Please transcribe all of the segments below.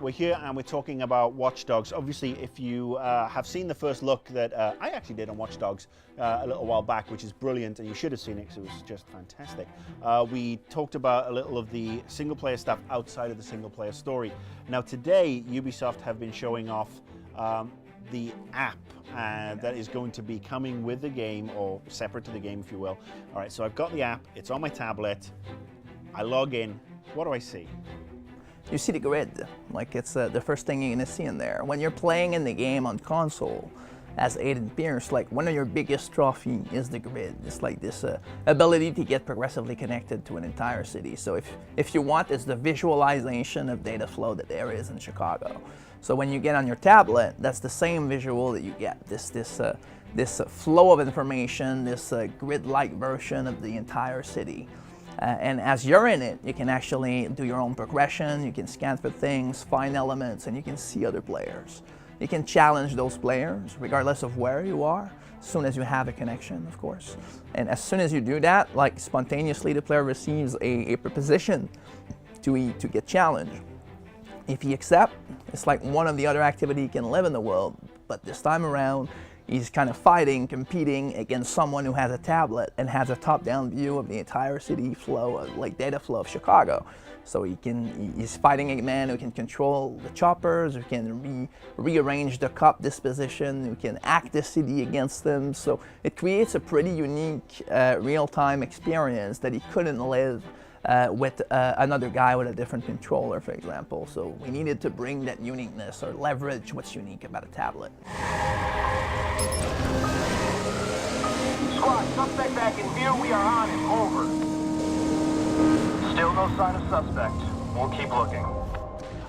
we're here and we're talking about Watch Dogs. Obviously, if you have seen the first look that I actually did on Watch Dogs a little while back, which is brilliant, and you should have seen it because it was just fantastic. We talked about a little of the single-player stuff outside of the single-player story. Now today, Ubisoft have been showing off the app that is going to be coming with the game, or separate to the game, if you will. All right, so I've got the app, it's on my tablet, I log in, what do I see? You see the grid, like it's the first thing you're gonna see in there. When you're playing in the game on console, as Aiden Pierce, like one of your biggest trophy is the grid. It's like this ability to get progressively connected to an entire city. So if you want, it's the visualization of data flow that there is in Chicago. So when you get on your tablet, that's the same visual that you get. This flow of information, this grid-like version of the entire city. And as you're in it, you can actually do your own progression, you can scan for things, find elements, and you can see other players. You can challenge those players, regardless of where you are, as soon as you have a connection, of course. And as soon as you do that, like spontaneously, the player receives a proposition to get challenged. If he accepts, it's like one of the other activities he can live in the world, but this time around, he's kind of fighting, competing against someone who has a tablet and has a top-down view of the entire city flow, like data flow of Chicago. So he's fighting a man who can control the choppers, who can rearrange the cop disposition, who can act the city against them. So it creates a pretty unique real-time experience that he couldn't live with another guy with a different controller, for example. So we needed to bring that uniqueness or leverage what's unique about a tablet. Squad, suspect back in view. We are on him. Over. Still no sign of suspect. We'll keep looking.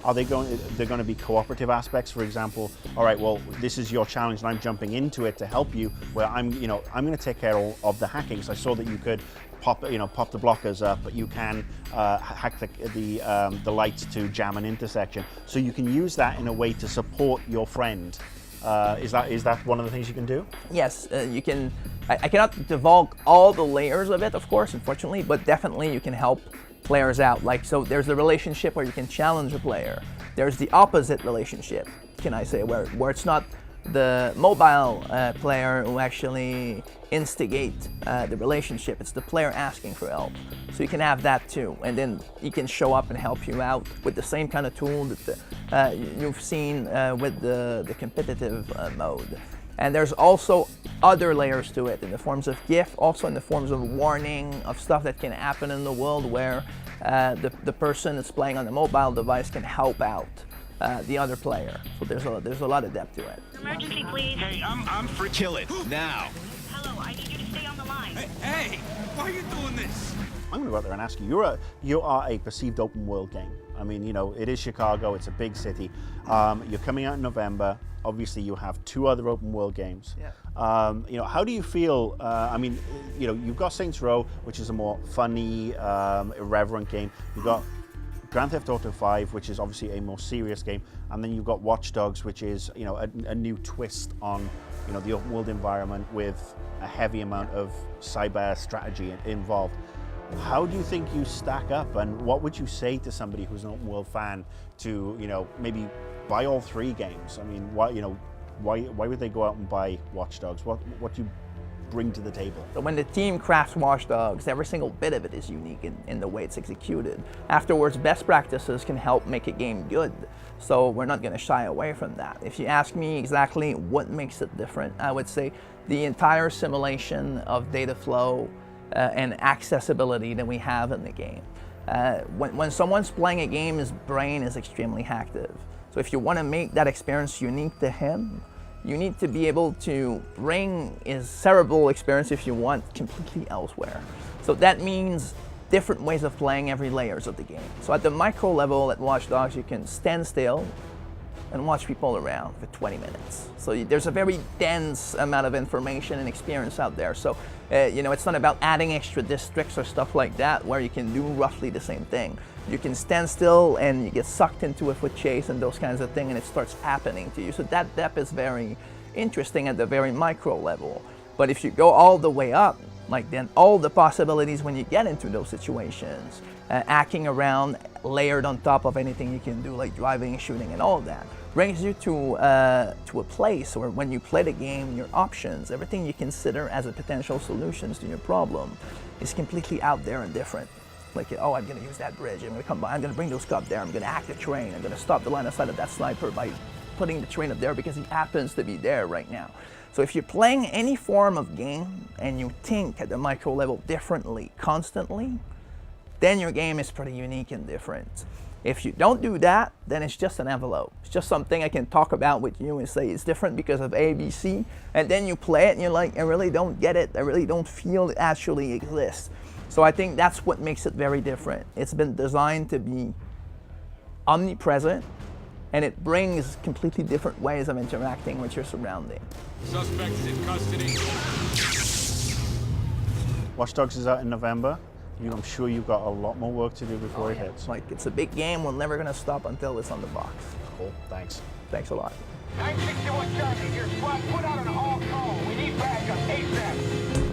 Are they going? They're going to be cooperative aspects. For example, all right, well, this is your challenge, and I'm jumping into it to help you. Where I'm going to take care of the hacking. So I saw that you could pop the blockers up, but you can hack the lights to jam an intersection. So you can use that in a way to support your friend. Is that one of the things you can do? Yes, you can. I cannot divulge all the layers of it, of course, unfortunately, but definitely you can help players out. Like, so there's the relationship where you can challenge a player. There's the opposite relationship, can I say, where it's not the mobile player who actually instigate the relationship. It's the player asking for help. So you can have that too, and then he can show up and help you out with the same kind of tool that you've seen with the competitive mode. And there's also other layers to it in the forms of GIF, also in the forms of warning of stuff that can happen in the world where the person that's playing on the mobile device can help out the other player. So there's a lot of depth to it. Emergency, please. Hey, I'm for kill it now. Hello, I need you to stay on the line. Hey, why are you doing this? I'm going to go out there and ask you. You are a perceived open world game. I mean, it is Chicago. It's a big city. You're coming out in November. Obviously, you have 2 other open world games. Yeah. How do you feel? I mean, you've got Saints Row, which is a more funny, irreverent game. You've got Grand Theft Auto 5, which is obviously a more serious game, and then you've got Watch Dogs, which is a new twist on the open world environment with a heavy amount of cyber strategy involved. How do you think you stack up, and what would you say to somebody who's an open world fan to maybe buy all 3 games? I mean, why would they go out and buy Watch Dogs? What do you bring to the table? So when the team crafts Watch Dogs, every single bit of it is unique in the way it's executed. Afterwards, best practices can help make a game good. So we're not going to shy away from that. If you ask me exactly what makes it different, I would say the entire simulation of data flow and accessibility that we have in the game. When someone's playing a game, his brain is extremely active. So if you want to make that experience unique to him, you need to be able to bring his cerebral experience, if you want, completely elsewhere. So that means different ways of playing every layers of the game. So at the micro level at Watch Dogs, you can stand still and watch people around for 20 minutes. So there's a very dense amount of information and experience out there. So it's not about adding extra districts or stuff like that where you can do roughly the same thing. You can stand still and you get sucked into a foot chase and those kinds of things, and it starts happening to you. So that depth is very interesting at the very micro level. But if you go all the way up, Like then all the possibilities when you get into those situations, acting around layered on top of anything you can do, like driving, shooting, and all of that, brings you to a place where when you play the game, your options, everything you consider as a potential solutions to your problem, is completely out there and different. Like, oh, I'm going to use that bridge, I'm going to come by, I'm going to bring those cops there, I'm going to hack the train, I'm going to stop the line of sight of that sniper by putting the train up there because he happens to be there right now. So if you're playing any form of game and you think at the micro level differently constantly, then your game is pretty unique and different. If you don't do that, then it's just an envelope. It's just something I can talk about with you and say it's different because of A, B, C, and then you play it and you're like, I really don't get it. I really don't feel it actually exists. So I think that's what makes it very different. It's been designed to be omnipresent, and it brings completely different ways of interacting with your surrounding. Suspects in custody. Watch Dogs is out in November. I'm sure you've got a lot more work to do before it hits. Like, it's a big game. We're never going to stop until it's on the box. Cool, thanks. Thanks a lot. 961 Charlie, your squad put out an all call. We need backup ASAP.